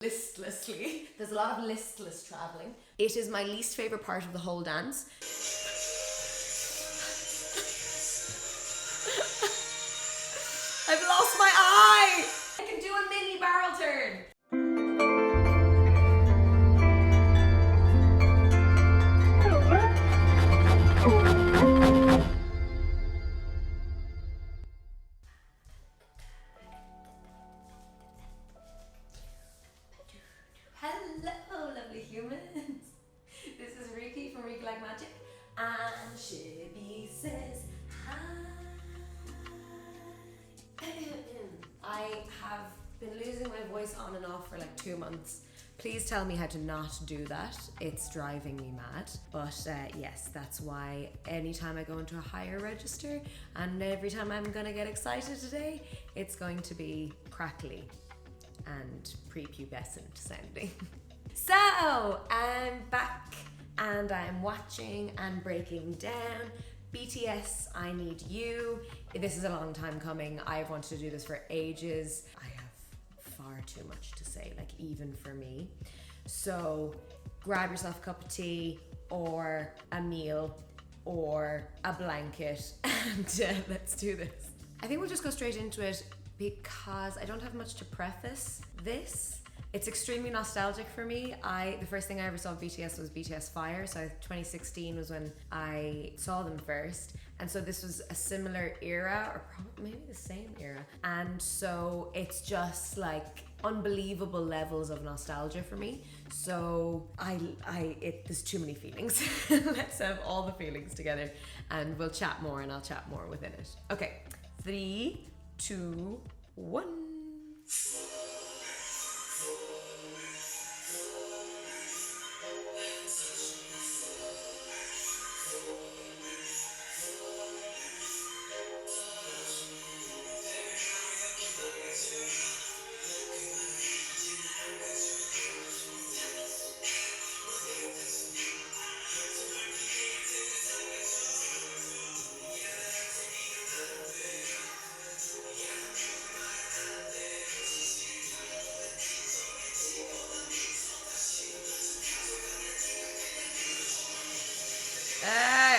listlessly. There's a lot of listless traveling. It is my least favorite part of the whole dance. I've lost my eye! I can do a mini barrel turn. Hello, lovely humans. This is Riki from rikilikemagic, and she says hi. I have been losing my voice on and off for like 2 months. Please tell me how to not do that. It's driving me mad. But yes, that's why anytime I go into a higher register and every time I'm gonna get excited today, it's going to be crackly and prepubescent sounding. So I'm back and I'm watching and breaking down BTS I Need You. This is a long time coming. I've wanted to do this for ages. I have far too much to say, like even for me. So grab yourself a cup of tea or a meal or a blanket and let's do this. I think we'll just go straight into it because I don't have much to preface this. It's extremely nostalgic for me. The first thing I ever saw of BTS was BTS Fire. So 2016 was when I saw them first. And so this was a similar era, or probably maybe the same era. And so it's just like unbelievable levels of nostalgia for me. So there's too many feelings. Let's have all the feelings together and we'll chat more and I'll chat more within it. Okay, 3, 2, 1.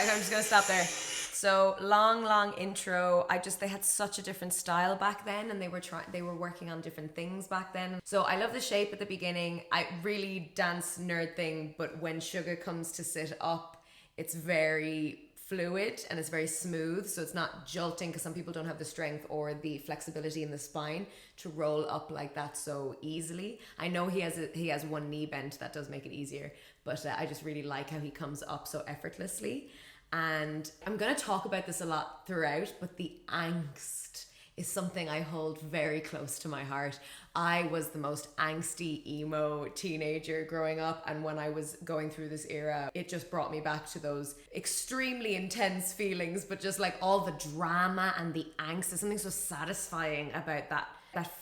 I'm just gonna stop there. So long intro. They had such a different style back then, and they were working on different things back then. So I love the shape at the beginning. I really dance nerd thing, but when Suga comes to sit up, it's very fluid and it's very smooth, so it's not jolting because some people don't have the strength or the flexibility in the spine to roll up like that so easily. I know he has one knee bent, that does make it easier, but I just really like how he comes up so effortlessly. And I'm gonna talk about this a lot throughout, but the angst is something I hold very close to my heart. I was the most angsty emo teenager growing up, and when I was going through this era, it just brought me back to those extremely intense feelings, but just like all the drama and the angst. There's something so satisfying about that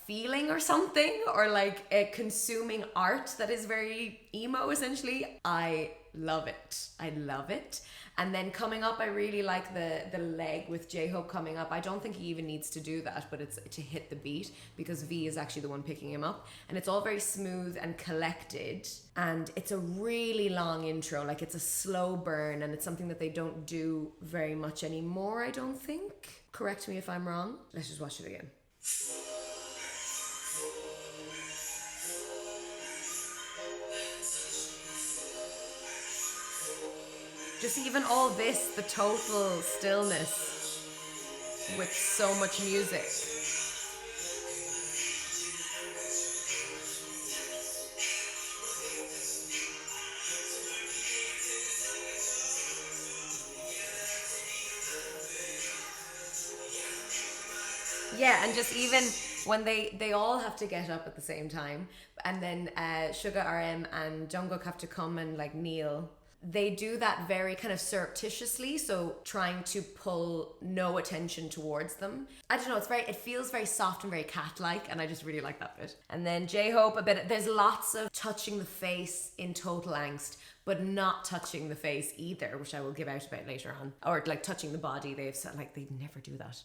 feeling or something, or like a consuming art that is very emo essentially. I love it. And then coming up, I really like the leg with J-Hope coming up. I don't think he even needs to do that, but it's to hit the beat because V is actually the one picking him up. And it's all very smooth and collected. And it's a really long intro, like it's a slow burn, and it's something that they don't do very much anymore, I don't think. Correct me if I'm wrong. Let's just watch it again. Just even all this, the total stillness with so much music. Yeah, and just even when they all have to get up at the same time, and then Suga RM and Jungkook have to come and like kneel. They do that very kind of surreptitiously, so trying to pull no attention towards them. I don't know, it feels very soft and very cat-like, and I just really like that bit. And then J-Hope, there's lots of touching the face in Total Angst, but not touching the face either, which I will give out about later on. Or like touching the body, they never do that.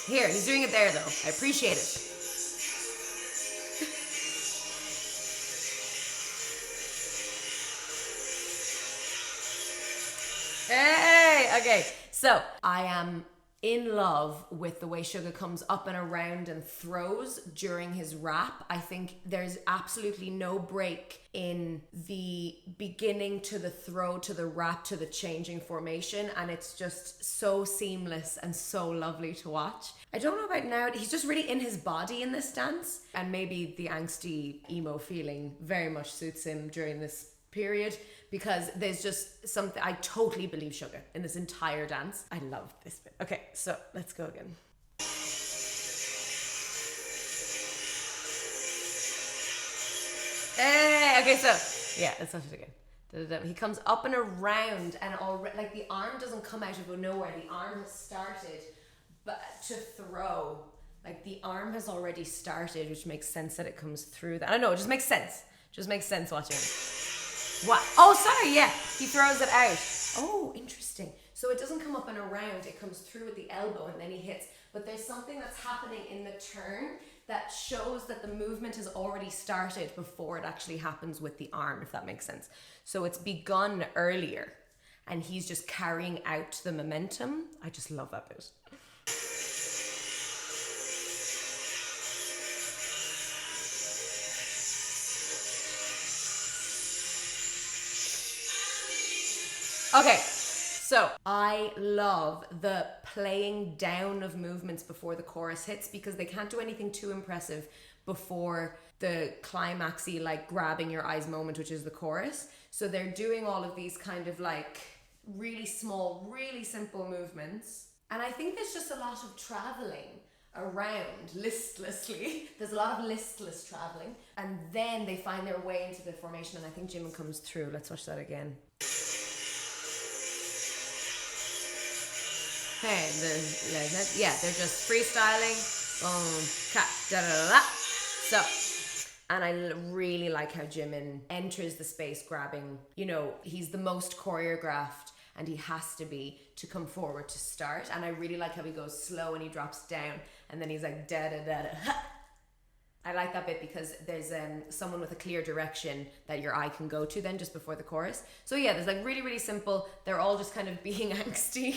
Here, he's doing it there though, I appreciate it. Okay, so I am in love with the way Suga comes up and around and throws during his rap. I think there's absolutely no break in the beginning to the throw to the rap to the changing formation, and it's just so seamless and so lovely to watch. I don't know about now, he's just really in his body in this dance, and maybe the angsty emo feeling very much suits him during this period, because there's just something, I totally believe Suga in this entire dance. I love this bit. Okay, so let's go again. Hey, okay, so yeah, let's watch it again. He comes up and around, and already, like, the arm doesn't come out of nowhere. The arm has started, but to throw, like, the arm has already started, which makes sense that it comes through that. I don't know, it just makes sense. Just makes sense watching it. What? Oh, sorry, yeah. He throws it out. Oh, interesting. So it doesn't come up and around, it comes through with the elbow and then he hits. But there's something that's happening in the turn that shows that the movement has already started before it actually happens with the arm, if that makes sense. So it's begun earlier and he's just carrying out the momentum. I just love that bit. Okay, so I love the playing down of movements before the chorus hits, because they can't do anything too impressive before the climaxy, like, grabbing your eyes moment, which is the chorus. So they're doing all of these kind of, like, really small, really simple movements. And I think there's just a lot of traveling around listlessly. There's a lot of listless traveling. And then they find their way into the formation, and I think Jimin comes through. Let's watch that again. Hey, yeah, they're just freestyling. Boom, cut, da da da da. So, and I really like how Jimin enters the space grabbing, you know, he's the most choreographed and he has to be to come forward to start. And I really like how he goes slow and he drops down and then he's like da da da da. I like that bit because there's someone with a clear direction that your eye can go to then just before the chorus. So yeah, there's like really, really simple. They're all just kind of being angsty.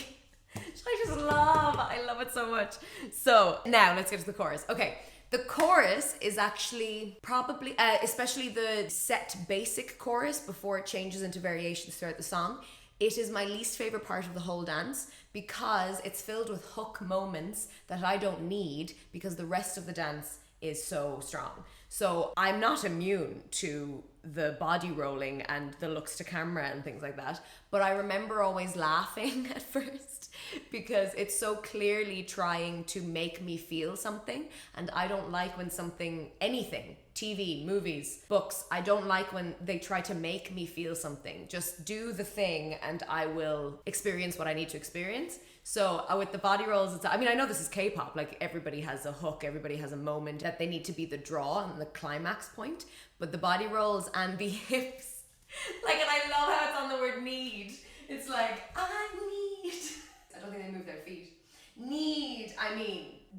I love it so much. So now let's get to the chorus. Okay, the chorus is actually probably, especially the set basic chorus before it changes into variations throughout the song, it is my least favorite part of the whole dance because it's filled with hook moments that I don't need because the rest of the dance is so strong. So I'm not immune to the body rolling and the looks to camera and things like that, but I remember always laughing at first because it's so clearly trying to make me feel something, and I don't like when anything, TV, movies, books, I don't like when they try to make me feel something. Just do the thing and I will experience what I need to experience. So with the body rolls, I know this is K-pop, like everybody has a hook, everybody has a moment that they need to be the draw and the climax point, but the body rolls and the hips, like, and I love how it's on the word need. It's like, I need. I don't think they move their feet. Need,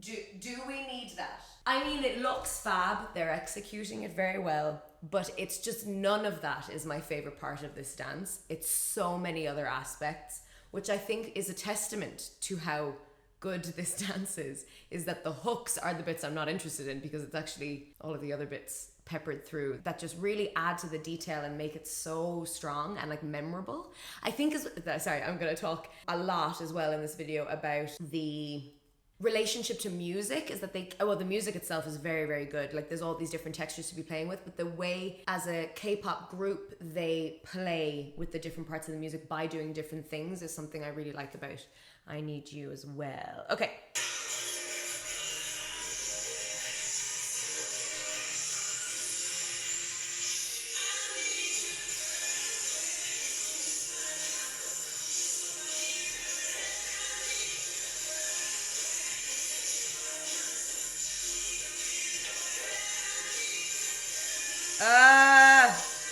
do we need that? It looks fab, they're executing it very well, but it's just none of that is my favorite part of this dance. It's so many other aspects, which I think is a testament to how good this dance is that the hooks are the bits I'm not interested in because it's actually all of the other bits peppered through that just really add to the detail and make it so strong and like memorable. I think I'm going to talk a lot as well in this video about the relationship to music, is that the music itself is very, very good. Like there's all these different textures to be playing with, but the way as a K-pop group they play with the different parts of the music by doing different things is something I really like about I Need You as well. Okay.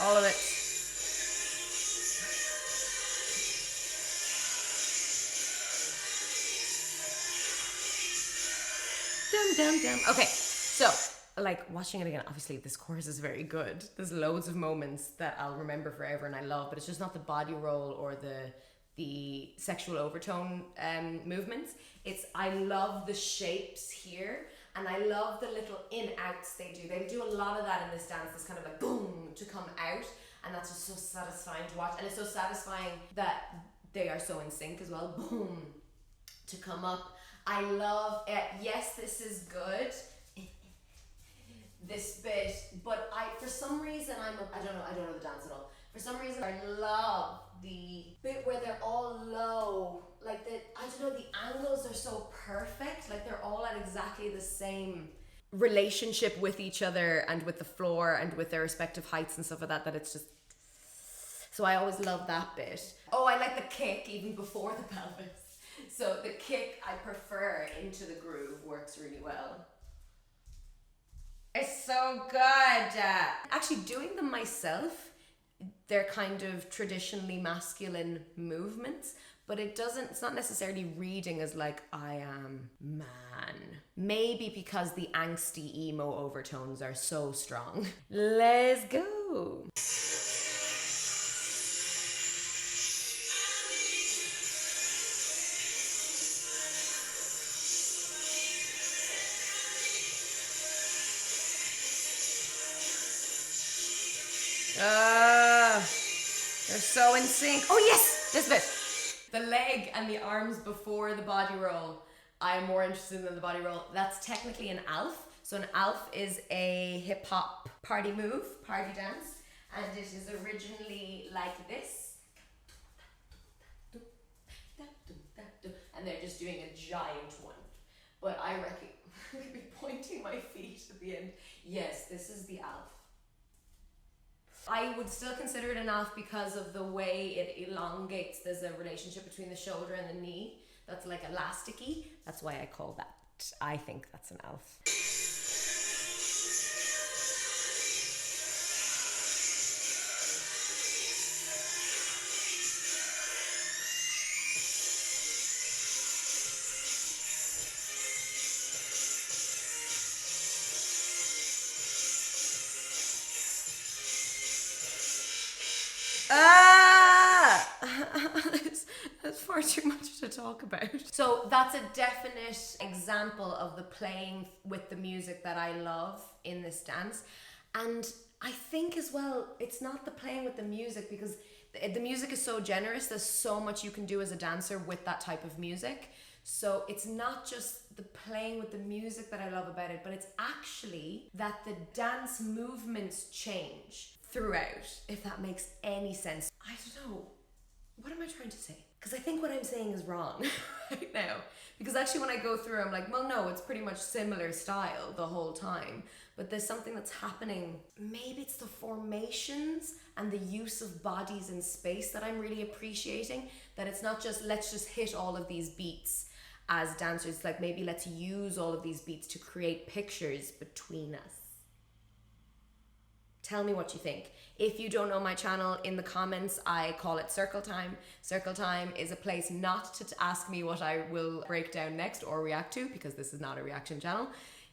All of it. Dum dum dum. Okay, so like watching it again, obviously this chorus is very good. There's loads of moments that I'll remember forever and I love, but it's just not the body roll or the the sexual overtone movements. I love the shapes here, and I love the little in-outs they do. They do a lot of that in this dance, this kind of like boom to come out, and that's just so satisfying to watch. And it's so satisfying that they are so in sync as well. Boom to come up. I love it. Yes, this is good. This bit, but for some reason I don't know the dance at all. For some reason I love the bit where they're all low, like the angles are so perfect, like they're all at exactly the same relationship with each other and with the floor and with their respective heights and stuff like that, that it's just, so I always love that bit. Oh, I like the kick even before the pelvis. So the kick I prefer into the groove works really well. It's so good. Actually, doing them myself, they're kind of traditionally masculine movements, but it's not necessarily reading as like, I am man. Maybe because the angsty emo overtones are so strong. Let's go. They're so in sync. Oh yes, this bit. The leg and the arms before the body roll, I'm more interested in the body roll. That's technically an alf. So an alf is a hip hop party move, party dance, and it is originally like this. And they're just doing a giant one. But I reckon I could be pointing my feet at the end. Yes, this is the alf. I would still consider it an alf because of the way it elongates. There's a relationship between the shoulder and the knee that's like elasticy. That's why I call that. I think that's an alf. That's far too much to talk about. So that's a definite example of the playing with the music that I love in this dance. And I think as well, it's not the playing with the music, because the music is so generous. There's so much you can do as a dancer with that type of music. So it's not just the playing with the music that I love about it, but it's actually that the dance movements change throughout, if that makes any sense. I don't know. What am I trying to say? Because I think what I'm saying is wrong right now. Because actually when I go through, I'm like, well, no, it's pretty much similar style the whole time. But there's something that's happening. Maybe it's the formations and the use of bodies in space that I'm really appreciating. That it's not just, let's just hit all of these beats as dancers. Like maybe let's use all of these beats to create pictures between us. Tell me what you think. If you don't know my channel, in the comments, I call it Circle Time. Circle Time is a place not to ask me what I will break down next or react to, because this is not a reaction channel.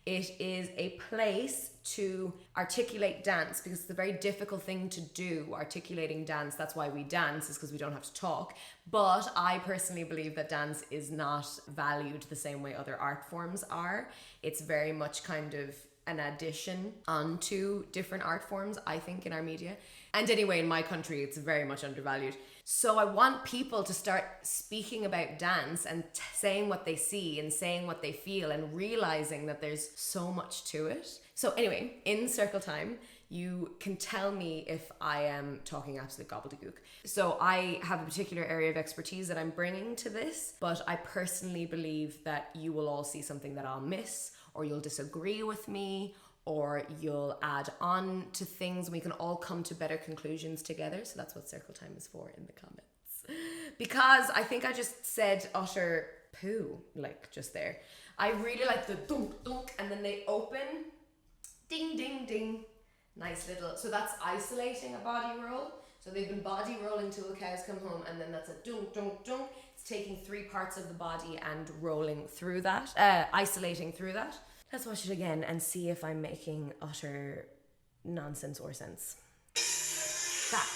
It is a place to articulate dance, because it's a very difficult thing to do, articulating dance. That's why we dance, is because we don't have to talk. But I personally believe that dance is not valued the same way other art forms are. It's very much kind of an addition onto different art forms, I think, in our media. And anyway, in my country, it's very much undervalued. So I want people to start speaking about dance and saying what they see and saying what they feel and realizing that there's so much to it. So anyway, in Circle Time, you can tell me if I am talking absolute gobbledygook. So I have a particular area of expertise that I'm bringing to this, but I personally believe that you will all see something that I'll miss, or you'll disagree with me, or you'll add on to things, and we can all come to better conclusions together. So that's what Circle Time is for, in the comments. Because I think I just said utter poo, like just there. I really like the dunk dunk, and then they open, ding ding ding. Nice little, so that's isolating a body roll. So they've been body rolling till the cows come home, and then that's a dunk dunk dunk. It's taking 3 parts of the body and rolling through that, isolating through that. Let's watch it again and see if I'm making utter nonsense or sense. That.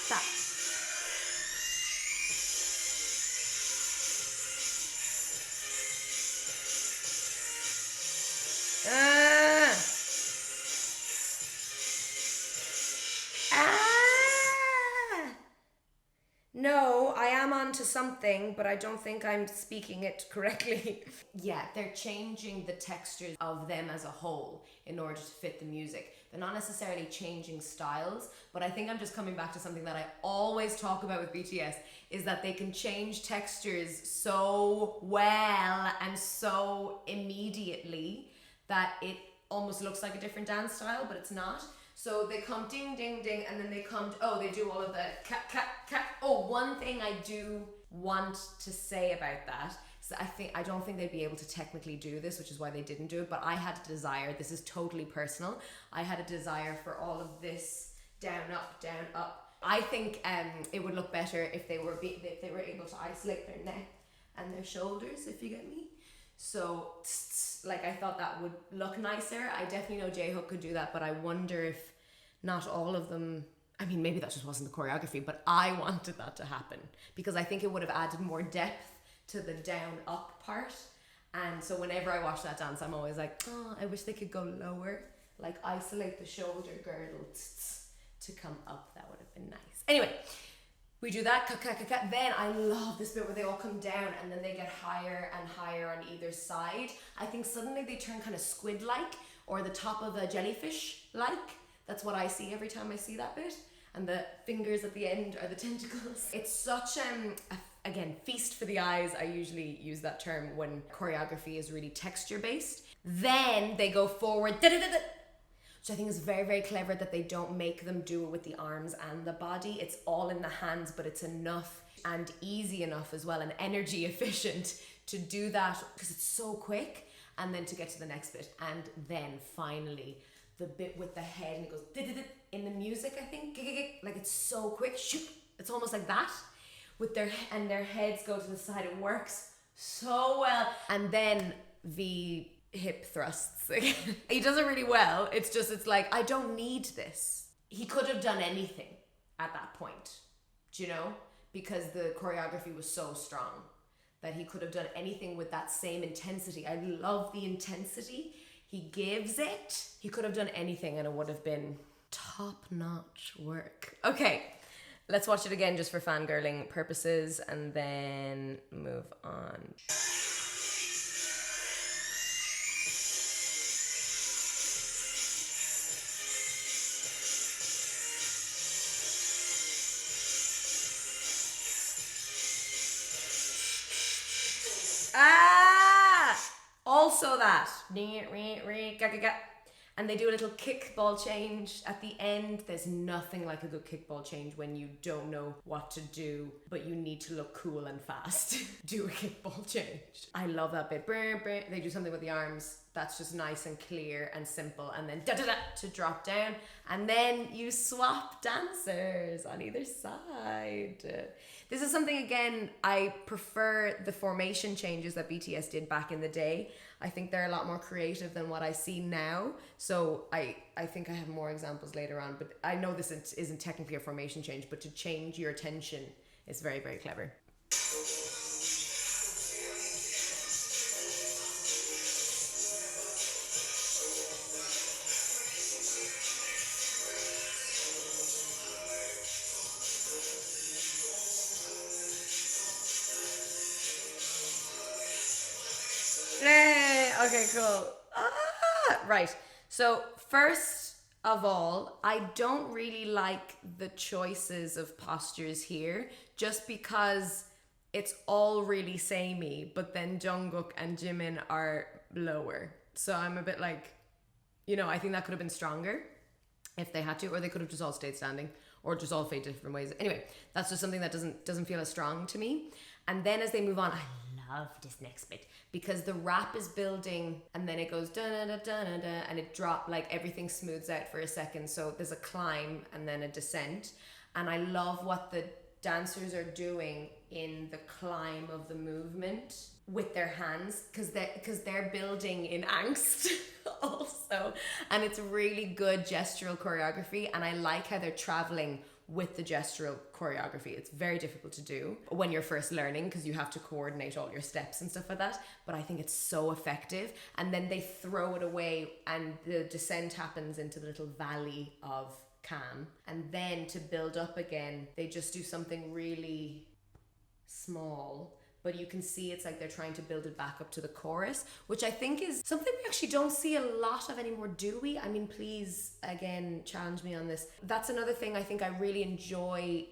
I am onto something, but I don't think I'm speaking it correctly. Yeah, they're changing the textures of them as a whole in order to fit the music. They're not necessarily changing styles, but I think I'm just coming back to something that I always talk about with BTS, is that they can change textures so well and so immediately that it almost looks like a different dance style, but it's not. So they come ding, ding, ding, and then they come, they do all of the cat, cat, cat. Oh, one thing I do want to say about that, so I don't think they'd be able to technically do this, which is why they didn't do it, but I had a desire, this is totally personal, I had a desire for all of this down, up. I think it would look better if they were able to isolate their neck and their shoulders, if you get me. So, like, I thought that would look nicer. I definitely know J-Hook could do that, but I wonder if not all of them, I mean, maybe that just wasn't the choreography, but I wanted that to happen because I think it would have added more depth to the down up part. And so whenever I watch that dance, I'm always like, oh, I wish they could go lower, like isolate the shoulder girdle to come up. That would have been nice. Anyway, we do that, then I love this bit where they all come down and then they get higher and higher on either side. I think suddenly they turn kind of squid-like or the top of a jellyfish-like. That's what I see every time I see that bit. And the fingers at the end are the tentacles. It's such, again, feast for the eyes. I usually use that term when choreography is really texture-based. Then they go forward, which I think is very, very clever that they don't make them do it with the arms and the body. It's all in the hands, but it's enough and easy enough as well and energy efficient to do that because it's so quick, and then to get to the next bit. And then finally, the bit with the head, and it goes in the music, I think, like it's so quick, shoot, it's almost like that with their heads go to the side. It works so well. And then the hip thrusts. He does it really well. It's like, I don't need this. He could have done anything at that point, do you know? Because the choreography was so strong that he could have done anything with that same intensity. I love the intensity he gives it. He could have done anything and it would have been top-notch work. Okay, let's watch it again just for fangirling purposes and then move on. Also that. And they do a little kickball change at the end. There's nothing like a good kickball change when you don't know what to do, but you need to look cool and fast. Do a kickball change. I love that bit. They do something with the arms. That's just nice and clear and simple. And then to drop down. And then you swap dancers on either side. This is something, again, I prefer the formation changes that BTS did back in the day. I think they're a lot more creative than what I see now. So I think I have more examples later on, but I know this isn't technically a formation change, but to change your attention is very, very clever. Okay, cool. Right. So first of all, I don't really like the choices of postures here just because it's all really samey, but then Jungkook and Jimin are lower. So I'm a bit like, I think that could have been stronger if they had to, or they could have just all stayed standing or just all faded different ways. Anyway, that's just something that doesn't feel as strong to me. And then as they move on, I love this next bit because the rap is building and then it goes da da da da da and it drop, like everything smooths out for a second. So there's a climb and then a descent. And I love what the dancers are doing in the climb of the movement with their hands because they're building in angst also. And it's really good gestural choreography. And I like how they're traveling with the gestural choreography. It's very difficult to do when you're first learning because you have to coordinate all your steps and stuff like that, but I think it's so effective. And then they throw it away and the descent happens into the little valley of Cam, and then to build up again they just do something really small, but you can see it's like they're trying to build it back up to the chorus, which I think is something we actually don't see a lot of anymore, do we? I mean, please, again, challenge me on this. That's another thing I think I really enjoyed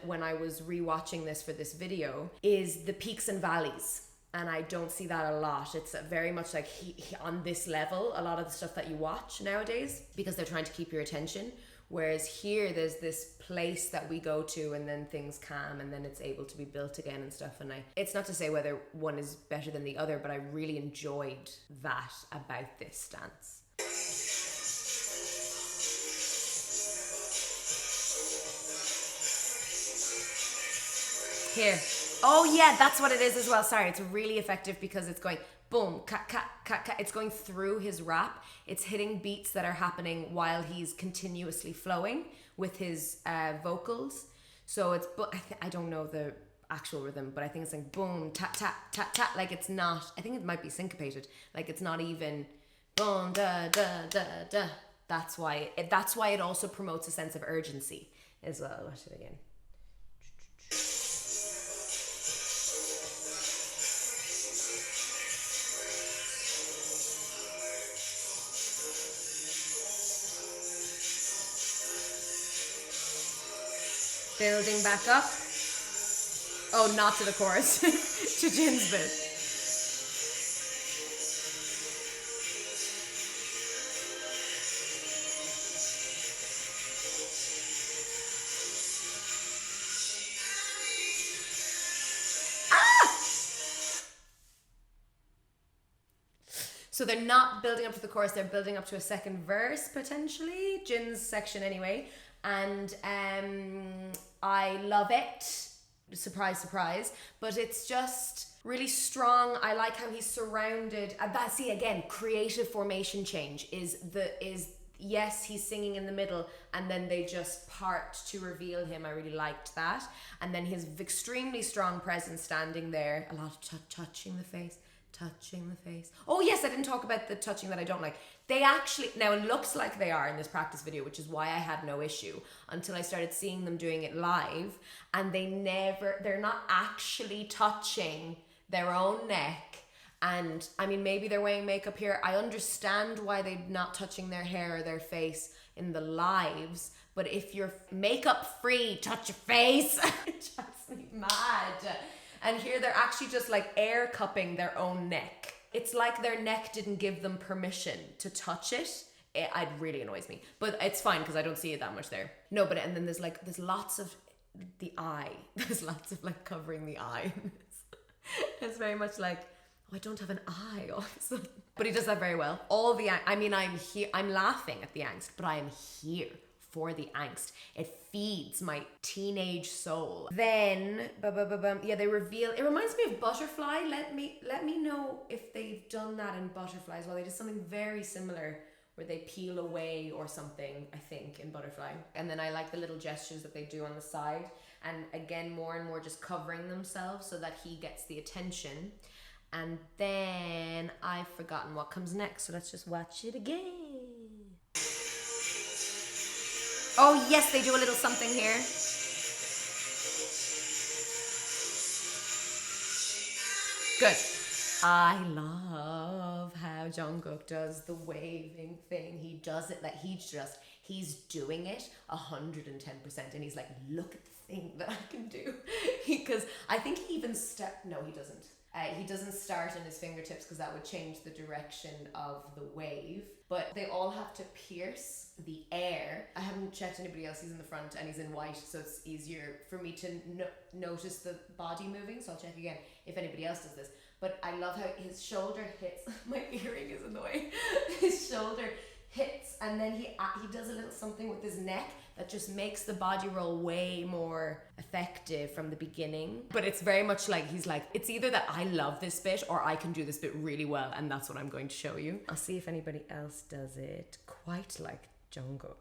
when I was rewatching this for this video, is the peaks and valleys. And I don't see that a lot. It's very much like he on this level, a lot of the stuff that you watch nowadays, because they're trying to keep your attention. Whereas here, there's this place that we go to and then things calm and then it's able to be built again and stuff. And it's not to say whether one is better than the other, but I really enjoyed that about this dance. Here. Oh yeah, that's what it is as well. Sorry, it's really effective because it's going boom, cut, cut, cut, cut. It's going through his rap. It's hitting beats that are happening while he's continuously flowing with his vocals. So it's, I don't know the actual rhythm, but I think it's like boom, tap, tap, tap, tap. Like it's not, I think it might be syncopated. Like it's not even boom, da, da, da, da. That's why it also promotes a sense of urgency as well. Watch it again. Building back up. Oh, not to the chorus. To Jin's bit. So they're not building up to the chorus, they're building up to a second verse, potentially. Jin's section anyway. And I love it. Surprise, surprise. But it's just really strong. I like how he's surrounded. See, again, creative formation change is yes, he's singing in the middle and then they just part to reveal him. I really liked that. And then his extremely strong presence standing there. A lot of touching the face. Touching the face. Oh yes, I didn't talk about the touching that I don't like. They actually, now it looks like they are in this practice video, which is why I had no issue until I started seeing them doing it live, and they're not actually touching their own neck. And I mean, maybe they're wearing makeup here. I understand why they're not touching their hair or their face in the lives, but if you're makeup free, touch your face. It drives me mad. And here they're actually just like air cupping their own neck. It's like their neck didn't give them permission to touch it. It really annoys me. But it's fine because I don't see it that much there. No, but and then there's lots of the eye. There's lots of like covering the eye. It's very much like, oh, I don't have an eye all of a sudden. But he does that very well. I'm laughing at the angst, but I am here for the angst. It feeds my teenage soul. Then, yeah, they reveal. It reminds me of Butterfly. Let me know if they've done that in Butterfly as well. They did something very similar where they peel away or something, I think, in Butterfly. And then I like the little gestures that they do on the side. And again, more and more just covering themselves so that he gets the attention. And then I've forgotten what comes next, so let's just watch it again. Oh yes, they do a little something here. Good. I love how Jungkook does the waving thing. He does it like he's doing it 110%, and he's like, look at the thing that I can do. Because I think he even he doesn't. He doesn't start in his fingertips because that would change the direction of the wave. But they all have to pierce the air. I haven't checked anybody else. He's in the front and he's in white, so it's easier for me to notice the body moving. So I'll check again if anybody else does this. But I love how his shoulder hits. My earring is in the way. His shoulder hits, and then he does a little something with his neck that just makes the body roll way more effective from the beginning. But it's very much like he's like, it's either that I love this bit or I can do this bit really well, and that's what I'm going to show you. I'll see if anybody else does it quite like Jungkook.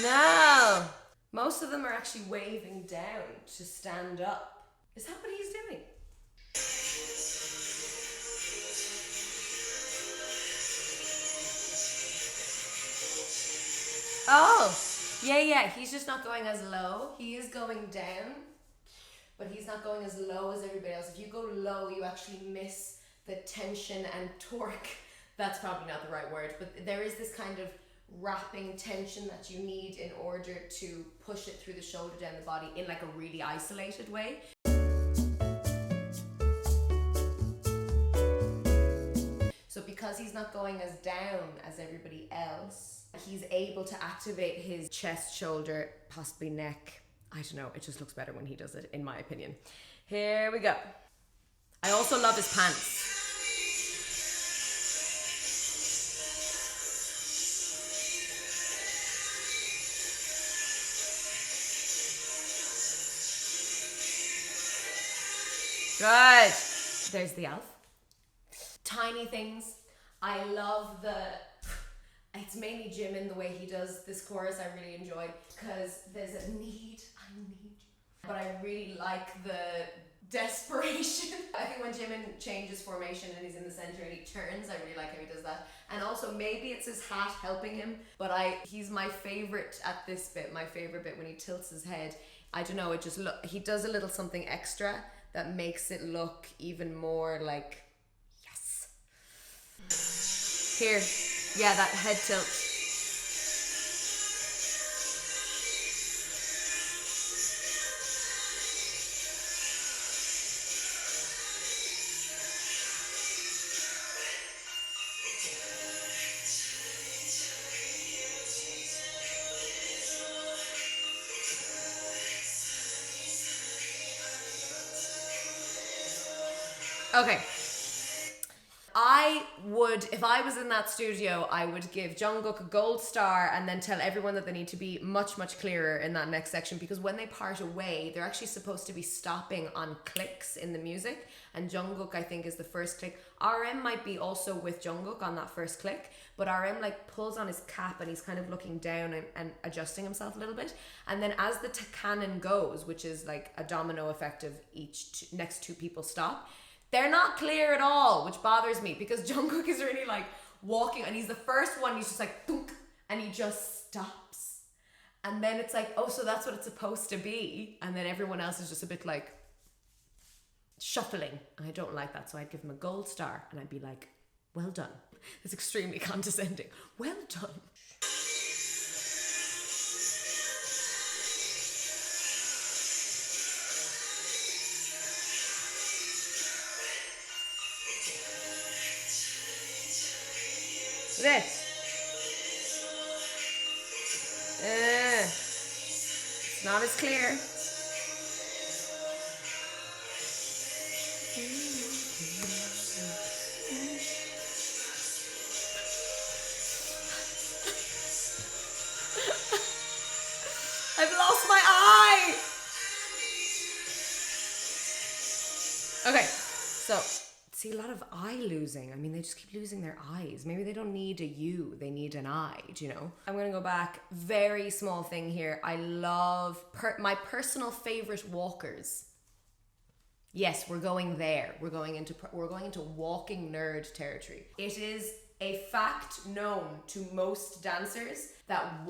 No. Most of them are actually waving down to stand up. Is that what he's doing? Oh, yeah, he's just not going as low. He is going down, but he's not going as low as everybody else. If you go low, you actually miss the tension and torque. That's probably not the right word, but there is this kind of wrapping tension that you need in order to push it through the shoulder down the body in like a really isolated way. So because he's not going as down as everybody else, he's able to activate his chest, shoulder, possibly neck. I don't know, it just looks better when he does it, in my opinion. Here we go. I also love his pants. Good. There's the elf. Tiny things. I love it's mainly Jimin, the way he does this chorus. I really enjoy because there's a need. I need you. But I really like the desperation. I think when Jimin changes formation and he's in the center and he turns, I really like how he does that. And also maybe it's his hat helping him, but he's my favorite at this bit. My favorite bit when he tilts his head. I don't know, he does a little something extra that makes it look even more like, yes. Here, yeah, that head tilt. Okay. If I was in that studio, I would give Jungkook a gold star and then tell everyone that they need to be much, much clearer in that next section, because when they part away, they're actually supposed to be stopping on clicks in the music, and Jungkook, I think, is the first click. RM might be also with Jungkook on that first click, but RM like pulls on his cap and he's kind of looking down and adjusting himself a little bit, and then as the canon goes, which is like a domino effect of next two people stop, they're not clear at all, which bothers me, because Jungkook is really like walking and he's the first one, he's just like thunk, and he just stops. And then it's like, oh, so that's what it's supposed to be. And then everyone else is just a bit like shuffling. And I don't like that. So I'd give him a gold star and I'd be like, well done. It's extremely condescending. Well done. This. It's not as clear. I've lost my eye. Okay, so see a lot of eye losing. I mean, they just keep losing their eyes. Maybe they don't need a U, they need an eye, do you know? I'm gonna go back, very small thing here. I love my personal favorite walkers. Yes, we're going there. We're going into walking nerd territory. It is a fact known to most dancers that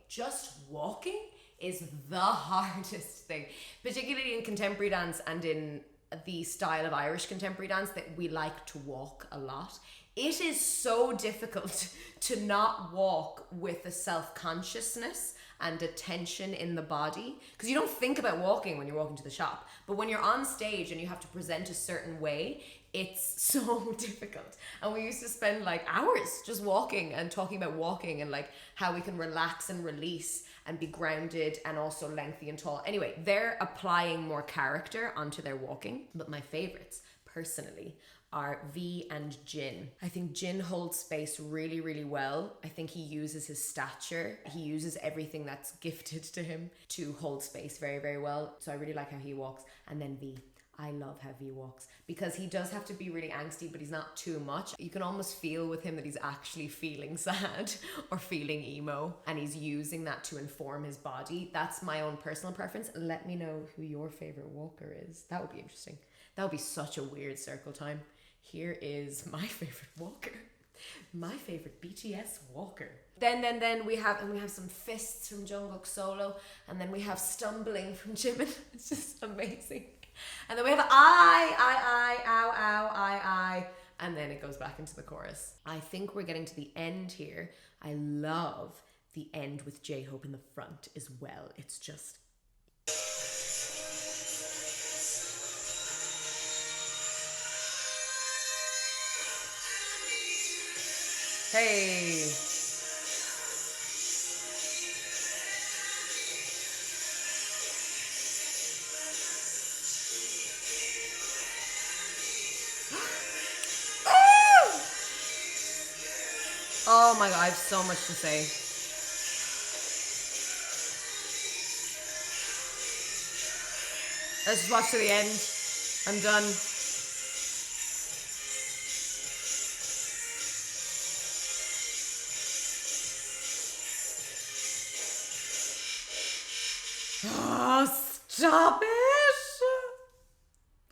just walking is the hardest thing, particularly in contemporary dance and in the style of Irish contemporary dance that we like to walk a lot. It is so difficult to not walk with a self-consciousness and a tension in the body, because you don't think about walking when you're walking to the shop, but when you're on stage and you have to present a certain way, it's so difficult. And we used to spend like hours just walking and talking about walking and like how we can relax and release and be grounded and also lengthy and tall. Anyway, they're applying more character onto their walking, but my favorites personally are V and Jin. I think Jin holds space really, really well. I think he uses his stature. He uses everything that's gifted to him to hold space very, very well. So I really like how he walks. And then V. I love how V walks, because he does have to be really angsty, but he's not too much. You can almost feel with him that he's actually feeling sad or feeling emo, and he's using that to inform his body. That's my own personal preference. Let me know who your favorite walker is. That would be interesting. That would be such a weird circle time. Here is my favorite walker. my favorite BTS walker. Then we have some fists from Jungkook solo, and then we have stumbling from Jimin. It's just amazing. And then we have I, and then it goes back into the chorus. I think we're getting to the end here. I love the end with J-Hope in the front as well. It's just... Hey! Oh my god, I have so much to say. Let's just watch to the end. I'm done. Oh, stop it!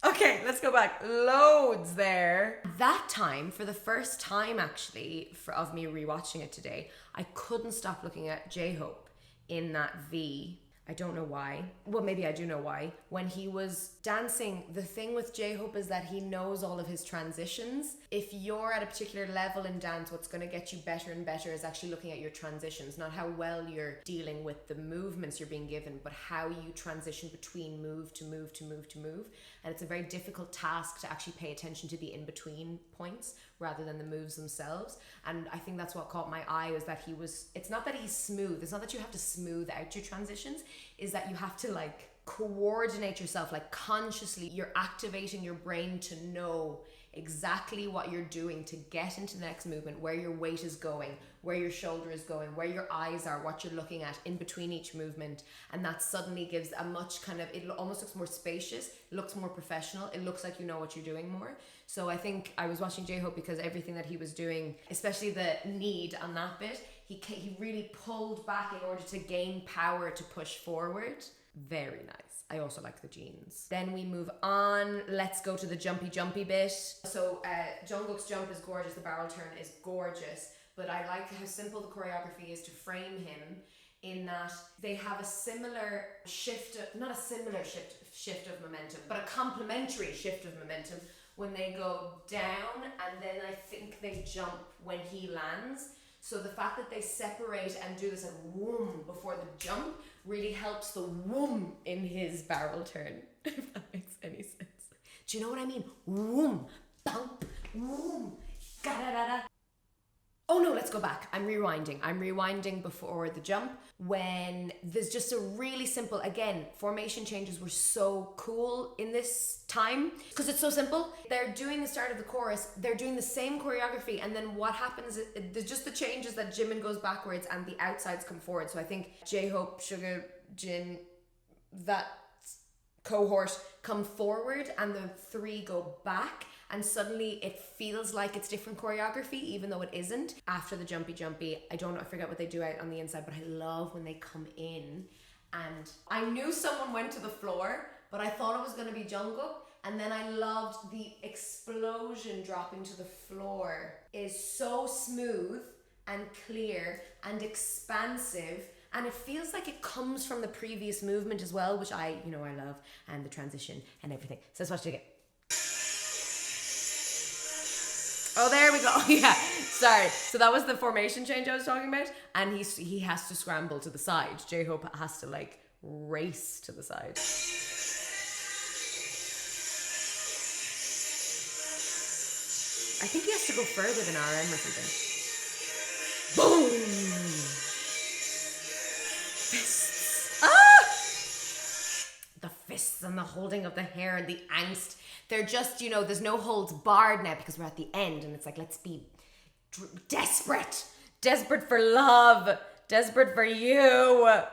Okay, let's go back. Loads there. That time, for the first time actually, of me rewatching it today, I couldn't stop looking at J-Hope in that V. I don't know why. Well, maybe I do know why. When he was dancing, the thing with J-Hope is that he knows all of his transitions. If you're at a particular level in dance, what's going to get you better and better is actually looking at your transitions, not how well you're dealing with the movements you're being given, but how you transition between move to move to move to move. And it's a very difficult task to actually pay attention to the in-between points rather than the moves themselves. And I think that's what caught my eye, is that it's not that he's smooth, it's not that you have to smooth out your transitions, is that you have to like coordinate yourself, like consciously you're activating your brain to know exactly what you're doing to get into the next movement, where your weight is going, where your shoulder is going, where your eyes are, what you're looking at in between each movement. And that suddenly gives a much kind of, it almost looks more spacious, looks more professional, it looks like you know what you're doing more. So I think I was watching J-Hope because everything that he was doing, especially the need on that bit, he really pulled back in order to gain power to push forward. Very nice. I also like the jeans. Then we move on. Let's go to the jumpy bit. So Jungkook's jump is gorgeous. The barrel turn is gorgeous. But I like how simple the choreography is to frame him, in that they have a similar shift, not a similar shift of momentum, but a complementary shift of momentum when they go down, and then I think they jump when he lands. So the fact that they separate and do this like whoom before the jump really helps the whoom in his barrel turn, if that makes any sense. Do you know what I mean? Whoom, bump, whoom, ga-da-da-da. Oh no, let's go back. I'm rewinding before the jump, when there's just a really simple, again, formation changes were so cool in this time because it's so simple. They're doing the start of the chorus, they're doing the same choreography, and then what happens is there's just the changes that Jimin goes backwards and the outsides come forward. So I think J-Hope, Sugar, Jin, that cohort come forward and the three go back. And suddenly it feels like it's different choreography, even though it isn't. After the jumpy, I don't know, I forget what they do out on the inside, but I love when they come in. And I knew someone went to the floor, but I thought it was going to be Jungkook. And then I loved the explosion dropping to the floor. Is so smooth and clear and expansive. And it feels like it comes from the previous movement as well, which I love, and the transition and everything. So let's watch it again. Oh, there we go. Yeah, sorry. So that was the formation change I was talking about. And he has to scramble to the side. J-Hope has to like race to the side. I think he has to go further than RM or something. Boom! Fists. Ah! The fists and the holding of the hair and the angst. They're just, there's no holds barred now because we're at the end, and it's like, let's be desperate for love, desperate for you. Oh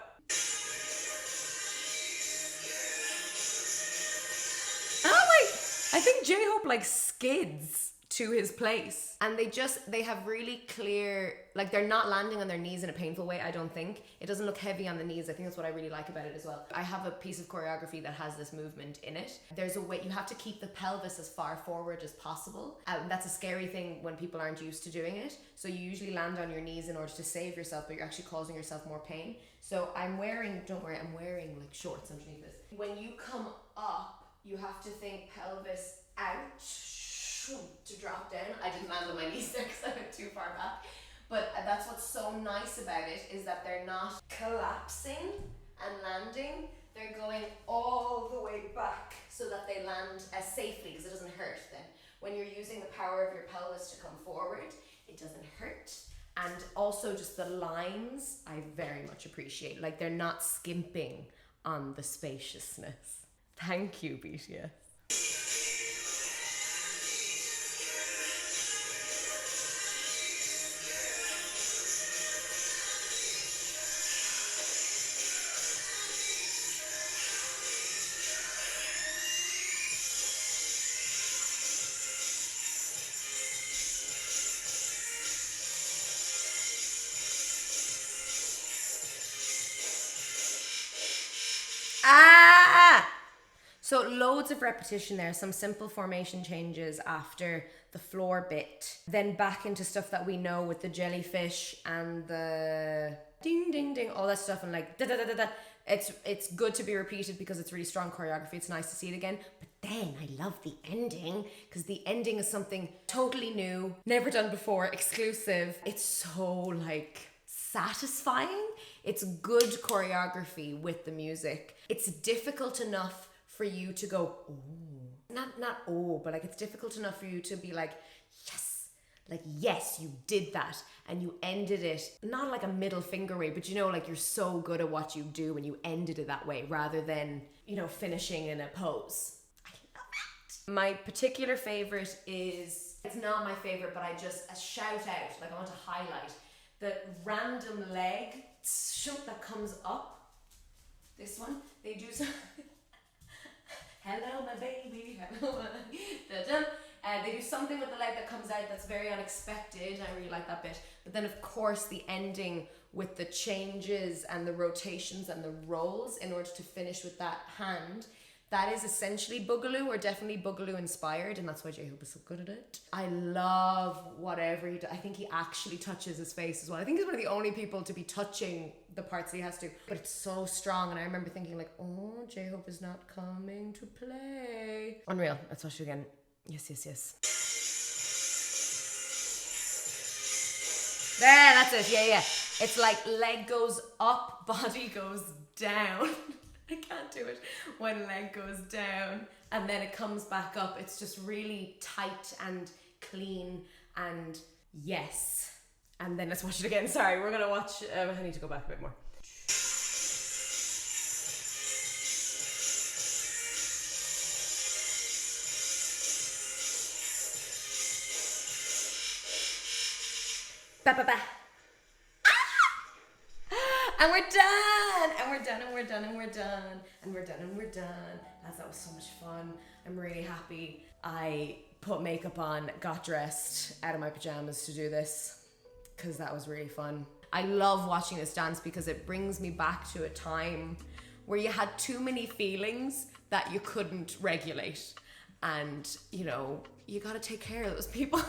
wait, I think J-Hope like skids to his place. And they have really clear, like they're not landing on their knees in a painful way, I don't think. It doesn't look heavy on the knees. I think that's what I really like about it as well. I have a piece of choreography that has this movement in it. There's a way, you have to keep the pelvis as far forward as possible. That's a scary thing when people aren't used to doing it. So you usually land on your knees in order to save yourself, but you're actually causing yourself more pain. So I'm wearing, don't worry, I'm wearing like shorts underneath this. When you come up, you have to think pelvis out to drop down. I didn't land on my knees there because I went too far back. But that's what's so nice about it, is that they're not collapsing and landing. They're going all the way back so that they land safely, because it doesn't hurt then. When you're using the power of your pelvis to come forward, it doesn't hurt. And also just the lines, I very much appreciate. Like they're not skimping on the spaciousness. Thank you, BTS. So loads of repetition there, some simple formation changes after the floor bit, then back into stuff that we know with the jellyfish and the ding ding ding, all that stuff, and like da da da da da. It's good to be repeated because it's really strong choreography. It's nice to see it again. But then I love the ending, because the ending is something totally new, never done before, exclusive. It's so like satisfying. It's good choreography with the music. It's difficult enough for you to go, oh, not oh, but like it's difficult enough for you to be like, yes, like yes, you did that, and you ended it not like a middle finger way, but you know, like you're so good at what you do and you ended it that way, rather than, you know, finishing in a pose. I love it. My particular favorite is, it's not my favorite, but I just a shout out, like I want to highlight the random leg that comes up. This one, they do some. Hello, my baby. Hello, they do something with the leg that comes out that's very unexpected. I really like that bit. But then, of course, the ending with the changes and the rotations and the rolls in order to finish with that hand. That is essentially Boogaloo, or definitely Boogaloo inspired, and that's why J-Hope is so good at it. I love whatever he does. I think he actually touches his face as well. I think he's one of the only people to be touching the parts that he has to, but it's so strong. And I remember thinking like, oh, J-Hope is not coming to play. Unreal. Let's watch it again. Yes, yes, yes. There, that's it. Yeah, yeah. It's like leg goes up, body goes down. I can't do it. One leg goes down and then it comes back up. It's just really tight and clean, and yes. And then let's watch it again. Sorry, we're gonna watch, I need to go back a bit more. Ba ba ba. And we're done, and we're done, and we're done, and we're done, and we're done, and we're done. That was so much fun. I'm really happy I put makeup on, got dressed out of my pajamas to do this, because that was really fun. I love watching this dance because it brings me back to a time where you had too many feelings that you couldn't regulate. And, you know, you gotta take care of those people.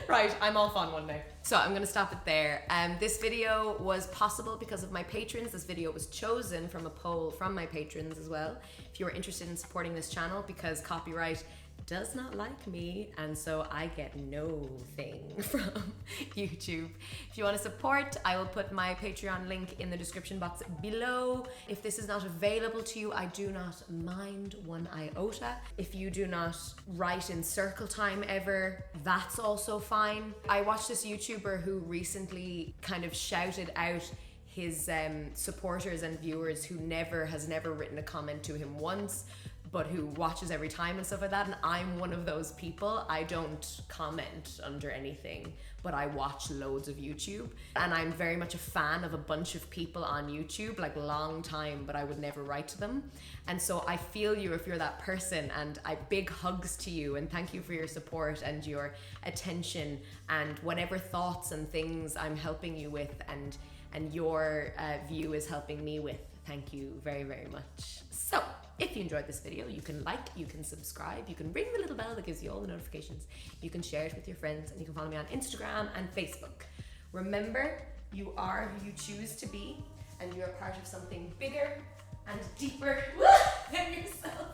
Right, I'm off on one now. So I'm gonna stop it there. This video was possible because of my patrons. This video was chosen from a poll from my patrons as well. If you are interested in supporting this channel, because copyright does not like me, and so I get no thing from YouTube. If you want to support, I will put my Patreon link in the description box below. If this is not available to you, I do not mind one iota. If you do not write in circle time ever, that's also fine. I watched this YouTuber who recently kind of shouted out his supporters and viewers who has never written a comment to him once, but who watches every time and stuff like that. And I'm one of those people. I don't comment under anything, but I watch loads of YouTube. And I'm very much a fan of a bunch of people on YouTube, like long time, but I would never write to them. And so I feel you if you're that person, and big hugs to you, and thank you for your support and your attention and whatever thoughts and things I'm helping you with, and your view is helping me with. Thank you very, very much. So if you enjoyed this video, you can like, you can subscribe, you can ring the little bell that gives you all the notifications, you can share it with your friends, and you can follow me on Instagram and Facebook. Remember, you are who you choose to be, and you're part of something bigger and deeper than yourself.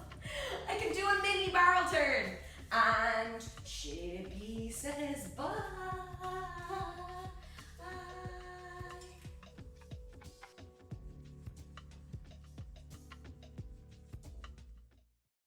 I can do a mini barrel turn. And Shippy says bye.